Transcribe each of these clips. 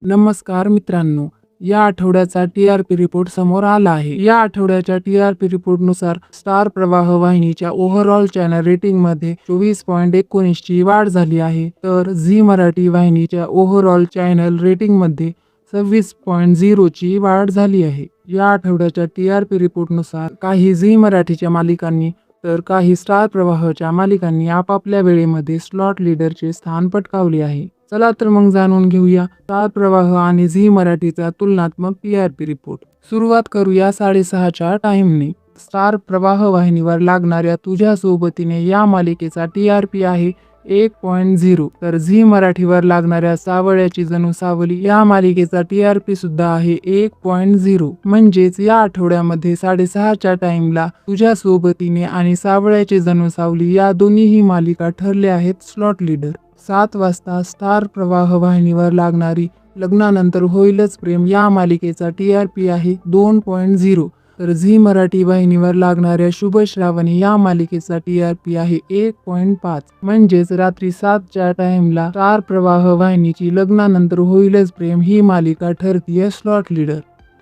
नमस्कार मित्रांनो, या आठवड्याचा टी-आर-पी रिपोर्ट समोर आला आहे. या आठवड्याच्या टी-आर-पी रिपोर्टनुसार स्टार प्रवाह वाहिनीच्या ओव्हरऑल चॅनल रेटिंगमध्ये 24.19 ची वाढ झाली आहे, तर झी मराठी वाहिनीच्या ओव्हरऑल चॅनल रेटिंगमध्ये 26.0 ची वाढ झाली आहे. या आठवड्याच्या टी-आर-पी रिपोर्टनुसार काही झी मराठीच्या मालिकांनी तर काही स्टार प्रवाहच्या मालिकांनी आपापल्या वेळेमध्ये स्लॉट लीडरचे स्थान पटकावले आहे. चला तर मग जाणून घेऊया स्टार प्रवाह आणि झी मराठीचा तुलनात्मक टी-आर-पी रिपोर्ट. सुरुवात करूया 6:30च्या टाइमने. स्टार प्रवाह वाहिनीवर लागणाऱ्या तुझ्या सोबतीने या मालिकेचा टी-आर-पी आहे 1.0, तर झी मराठीवर लागणाऱ्या सावळ्याची जणू सावली या मालिकेचा टी-आर-पी सुद्धा आहे 1.0. म्हणजेच या आठवड्यामध्ये 6:30च्या टाइमला तुझ्या सोबतीने आणि सावळ्याची जणू सावली या दोन्हीही मालिका ठरल्या आहेत स्लॉट लीडर. 7 वाजता स्टार प्रवाह वाहिनीवर लागणारी लग्नानंतर होईलच प्रेम या मालिकेचा टी-आर-पी आहे 2.0, तर झी मराठी वाहिनीवर लागणाऱ्या शुभ श्रावणी या मालिकेचा टी-आर-पी आहे 1.5. म्हणजेच रात्री 7च्या टाइमला स्टार प्रवाह वाहिनीची लग्नानंतर होईलच प्रेम ही मालिका ठरतीये स्लॉट लीडर.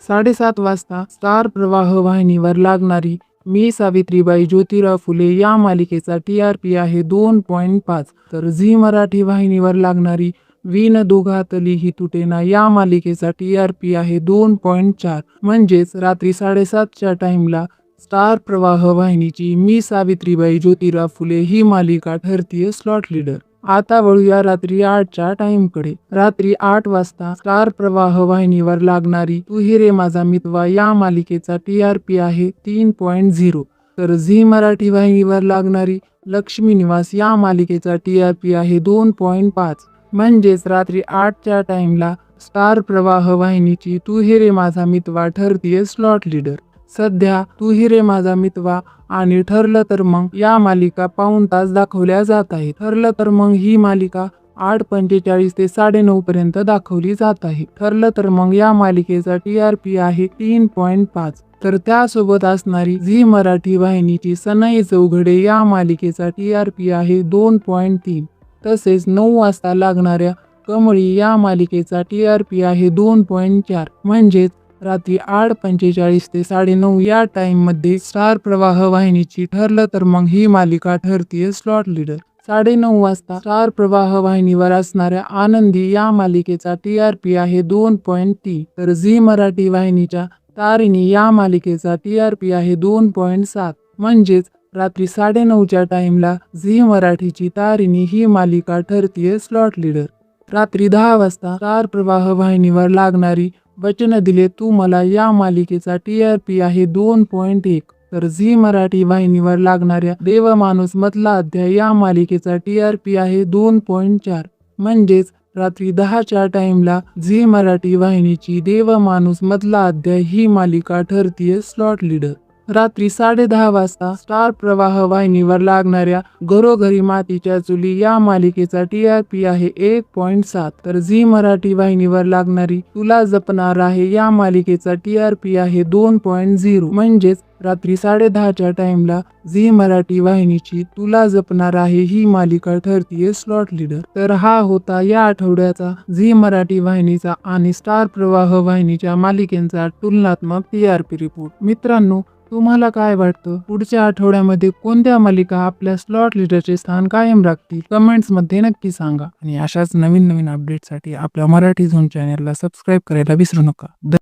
7:30 वाजता स्टार प्रवाह वाहिनीवर लागणारी मी सावित्रीबाई ज्योतिराव फुले या मालिकेचा टी-आर-पी आहे 2.5, तर झी मराठी वाहिनीवर लागणारी विण दोघातली ही तुटेना या मालिकेचा टी-आर-पी आहे 2.4. म्हणजेच रात्री 7:30च्या टाइमला स्टार प्रवाह वाहिनीची मी सावित्रीबाई ज्योतिराव फुले ही मालिका ठरतीये स्लॉट लीडर. आता वळूया रात्री 8च्या टाइमकडे. रात्री 8 वाजता स्टार प्रवाह वाहिनीवर लागणारी तू ही रे माझा मितवा या मालिकेचा टी-आर-पी आहे 3.0, तर झी मराठी वाहिनीवर लागणारी लक्ष्मी निवास या मालिकेचा टी-आर-पी आहे 2.5. म्हणजेच रात्री 8च्या टाइमला स्टार प्रवाह वाहिनीची तू ही रे माझा मितवा ठरतीये स्लॉट लीडर. सध्या तू ही रे माझा मितवा आणि ठरलं तर मग या मालिका पाऊण तास दाखवल्या जात आहेत. ठरलं तर मग ही मालिका 8:45 ते 9:30 पर्यंत दाखवली जात आहे. ठरलं तर मग या मालिकेचा टी-आर-पी आहे 3.5, तर त्यासोबत असणारी झी मराठी वाहिनीची सनई चौघडे या मालिकेचा टी-आर-पी आहे 2.3. तसेच 9 वाजता लागणाऱ्या कमळी या मालिकेचा टी-आर-पी आहे 2.4. म्हणजेच रात्री 8:45 ते 9:30 या टाइममध्ये स्टार प्रवाह वाहिनीची ठरलं तर मग ही मालिका ठरतीये स्लॉट लीडर. 9:30 वाजता स्टार प्रवाह वाहिनीवर असणाऱ्या आनंदी या मालिकेचा टी-आर-पी आहे 2.3, तर झी मराठी वाहिनीच्या तारिणी या मालिकेचा टी-आर-पी आहे 2.7. म्हणजेच रात्री 9:30च्या टाइमला झी मराठीची तारिणी ही मालिका ठरतीये स्लॉट लीडर. रात्री 10 वाजता स्टार प्रवाह वाहिनीवर लागणारी वचन दिले तू मला या मालिकेचा टी-आर-पी आहे 2.1, तर झी मराठी वाहिनीवर लागणाऱ्या देवमाणूस मधला अध्याय या मालिकेचा टी-आर-पी आहे 2.4. म्हणजेच रात्री 10च्या टाइमला झी मराठी वाहिनीची देवमाणूस मधला अध्याय ही मालिका ठरतीये स्लॉट लीडर. रात्री 10:30 वाजता स्टार प्रवाह वाहिनीवर लागणाऱ्या घरोघरी मातीच्या चुली या मालिकेचा टी-आर-पी आहे 1.7, तर झी मराठी वाहिनीवर लागणारी तुला जपणार आहे या मालिकेचा टी-आर-पी आहे 2.0. म्हणजेच रात्री 10:30च्या टाइमला झी मराठी वाहिनीची तुला जपणार आहे ही मालिका ठरतीये स्लॉट लीडर. तर हा होता या आठवड्याचा झी मराठी वाहिनीचा आणि स्टार प्रवाह वाहिनीच्या मालिकेचा तुलनात्मक टी-आर-पी रिपोर्ट. मित्रांनो, तुम्हाला काय वाटतं, पुढच्या आठवड्यामध्ये कोणत्या मालिका आपल्या स्लॉट लीडरचे स्थान कायम राखतील? कमेंट्समध्ये नक्की सांगा आणि अशाच नवीन अपडेटसाठी आपल्या मराठी झोन चॅनलला सबस्क्राईब करायला विसरू नका.